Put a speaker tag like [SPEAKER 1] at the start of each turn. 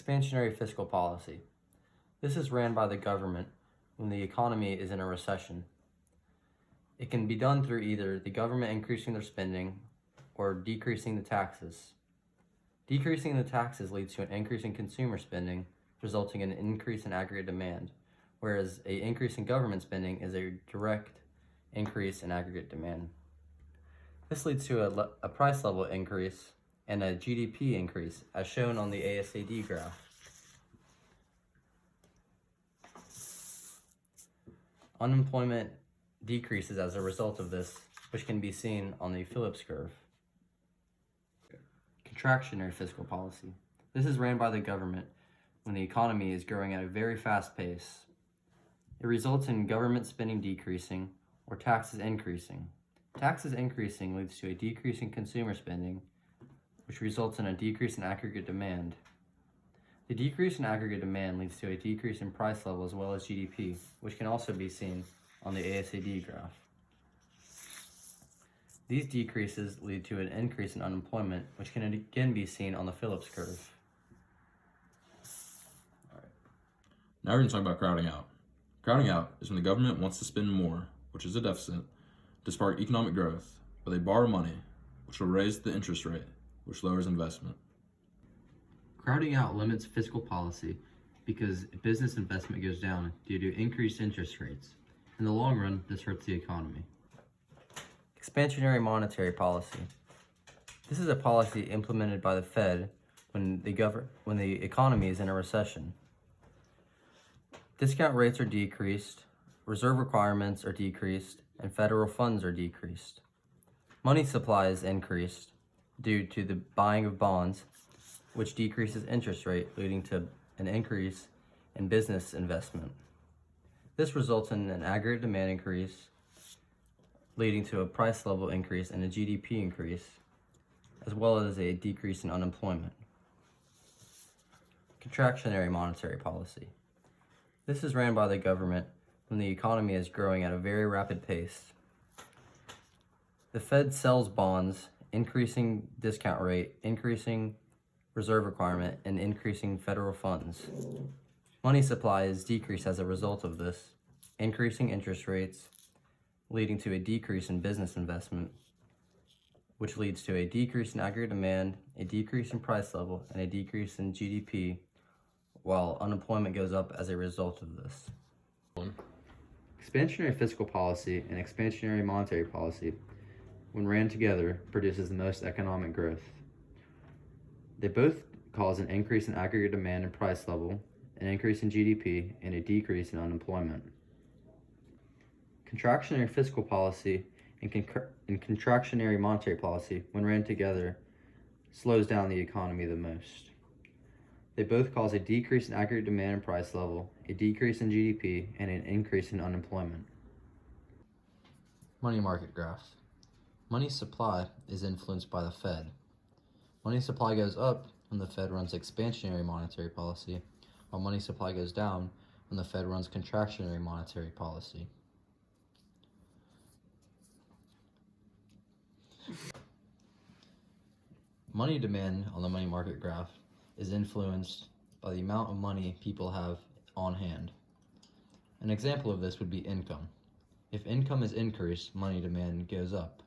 [SPEAKER 1] Expansionary fiscal policy. This is ran by the government when the economy is in a recession. It can be done through either the government increasing their spending or decreasing the taxes. Decreasing the taxes leads to an increase in consumer spending, resulting in an increase in aggregate demand, whereas an increase in government spending is a direct increase in aggregate demand. This leads to a price level increase and a GDP increase, as shown on the ASAD graph. Unemployment decreases as a result of this, which can be seen on the Phillips curve. Contractionary fiscal policy. This is ran by the government when the economy is growing at a very fast pace. It results in government spending decreasing or taxes increasing. Taxes increasing leads to a decrease in consumer spending, which results in a decrease in aggregate demand. The decrease in aggregate demand leads to a decrease in price level as well as GDP, which can also be seen on the ASAD graph. These decreases lead to an increase in unemployment, which can again be seen on the Phillips curve.
[SPEAKER 2] Now we're going to talk about crowding out. Crowding out is when the government wants to spend more, which is a deficit, to spark economic growth, but they borrow money, which will raise the interest rate, which lowers investment.
[SPEAKER 1] Crowding out limits fiscal policy because business investment goes down due to increased interest rates. In the long run, this hurts the economy. Expansionary monetary policy. This is a policy implemented by the Fed when the economy is in a recession. Discount rates are decreased, reserve requirements are decreased, and federal funds are decreased. Money supply is increased due to the buying of bonds, which decreases interest rate, leading to an increase in business investment. This results in an aggregate demand increase, leading to a price level increase and a GDP increase, as well as a decrease in unemployment. Contractionary monetary policy. This is ran by the government when the economy is growing at a very rapid pace. The Fed sells bonds, increasing discount rate, increasing reserve requirement, and increasing federal funds. Money supply is decreased as a result of this, increasing interest rates, leading to a decrease in business investment, which leads to a decrease in aggregate demand, a decrease in price level, and a decrease in GDP, while unemployment goes up as a result of this. Expansionary fiscal policy and expansionary monetary policy, when ran together, produces the most economic growth. They both cause an increase in aggregate demand and price level, an increase in GDP, and a decrease in unemployment. Contractionary fiscal policy and contractionary monetary policy, when ran together, slows down the economy the most. They both cause a decrease in aggregate demand and price level, a decrease in GDP, and an increase in unemployment. Money market graph. Money supply is influenced by the Fed. Money supply goes up when the Fed runs expansionary monetary policy, while money supply goes down when the Fed runs contractionary monetary policy. Money demand on the money market graph is influenced by the amount of money people have on hand. An example of this would be income. If income is increased, money demand goes up.